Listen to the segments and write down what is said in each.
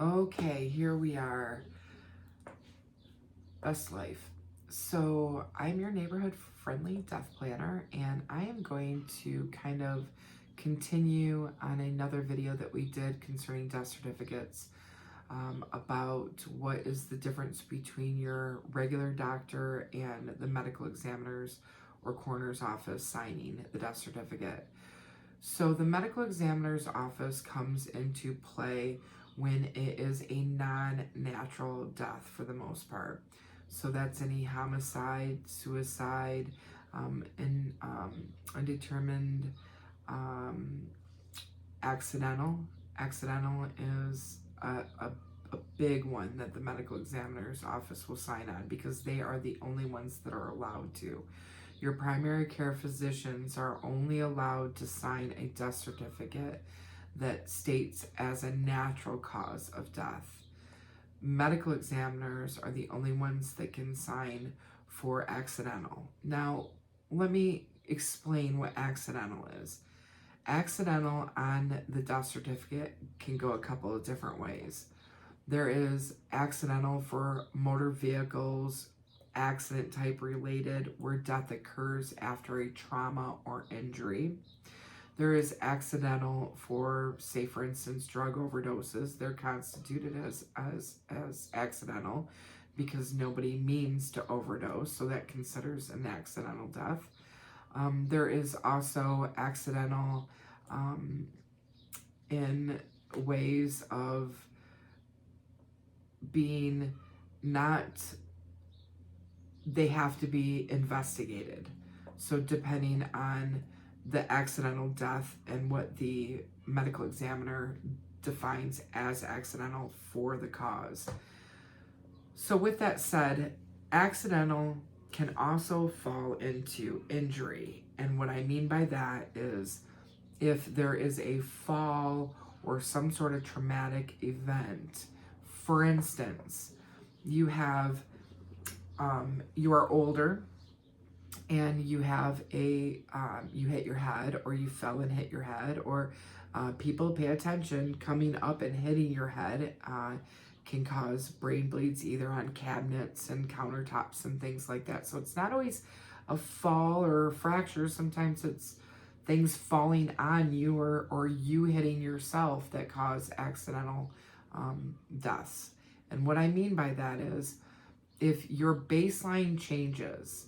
Okay, here we are. Best life. So I'm your neighborhood friendly death planner, and I am going to kind of continue on another video that we did concerning death certificates, about what is the difference between your regular doctor and the medical examiner's or coroner's office signing the death certificate. So the medical examiner's office comes into play when it is a non-natural death for the most part. So that's any homicide, suicide, undetermined, accidental. Accidental is a big one that the medical examiner's office will sign on because they are the only ones that are allowed to. Your primary care physicians are only allowed to sign a death certificate that states as a natural cause of death. Medical examiners are the only ones that can sign for accidental. Now, let me explain what accidental is. Accidental on the death certificate can go a couple of different ways. There is accidental for motor vehicles, accident type related, where death occurs after a trauma or injury. There is accidental for, say for instance, drug overdoses. They're constituted as accidental because nobody means to overdose, so that considers an accidental death. There is also accidental in ways of being not, they have to be investigated. So depending on the accidental death and what the medical examiner defines as accidental for the cause. So with that said, accidental can also fall into injury. And what I mean by that is if there is a fall or some sort of traumatic event. For instance, you have, you are older and you have a, you hit your head, or you fell and hit your head, or people pay attention, coming up and hitting your head can cause brain bleeds either on cabinets and countertops and things like that. So it's not always a fall or a fracture. Sometimes it's things falling on you or you hitting yourself that cause accidental deaths. And what I mean by that is if your baseline changes,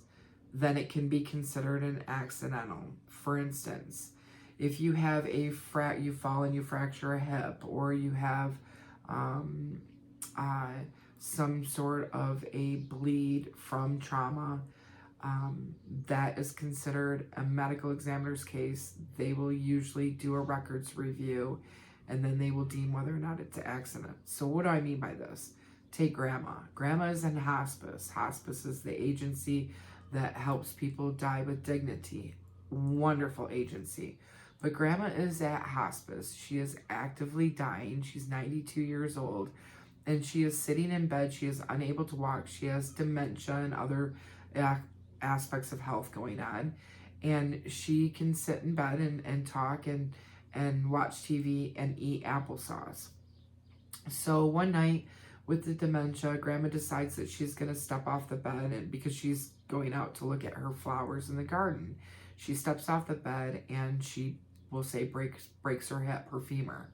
then it can be considered an accidental. For instance, if you have a you fall and you fracture a hip, or you have some sort of a bleed from trauma, that is considered a medical examiner's case. They will usually do a records review, and then they will deem whether or not it's an accident. So what do I mean by this? Take grandma. Grandma is in hospice. Hospice is the agency that helps people die with dignity. Wonderful agency. But grandma is at hospice. She is actively dying. She's 92 years old, and she is sitting in bed. She is unable to walk. She has dementia and other aspects of health going on. And she can sit in bed and talk and watch TV and eat applesauce. So one night with the dementia, grandma decides that she's going to step off the bed, and because she's going out to look at her flowers in the garden, she steps off the bed and she will say breaks her hip, her femur.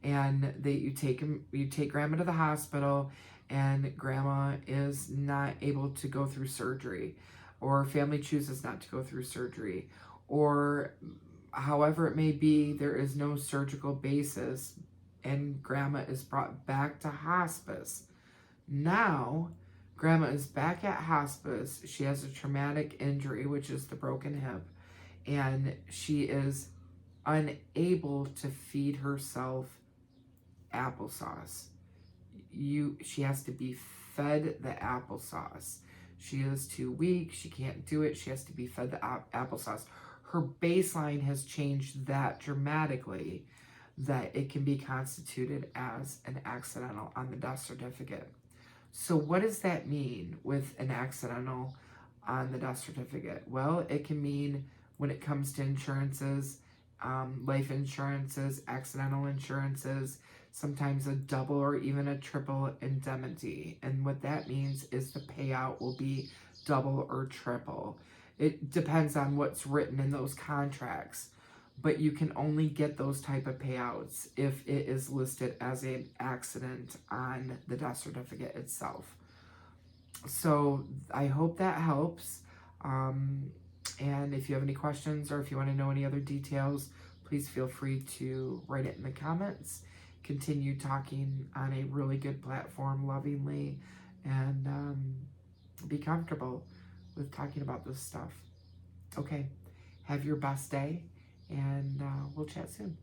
And you take grandma to the hospital, and grandma is not able to go through surgery, or family chooses not to go through surgery, or however it may be, there is no surgical basis, and grandma is brought back to hospice. Now, grandma is back at hospice. She has a traumatic injury, which is the broken hip, and she is unable to feed herself applesauce. She has to be fed the applesauce. She is too weak. She can't do it. She has to be fed the applesauce. Her baseline has changed that dramatically that it can be constituted as an accidental on the death certificate. So what does that mean with an accidental on the death certificate? Well, it can mean when it comes to insurances, life insurances, accidental insurances, sometimes a double or even a triple indemnity. And what that means is the payout will be double or triple. It depends on what's written in those contracts, but you can only get those type of payouts if it is listed as an accident on the death certificate itself. So I hope that helps. And if you have any questions or if you want to know any other details, please feel free to write it in the comments. Continue talking on a really good platform lovingly, and be comfortable with talking about this stuff. Okay, have your best day, and we'll chat soon.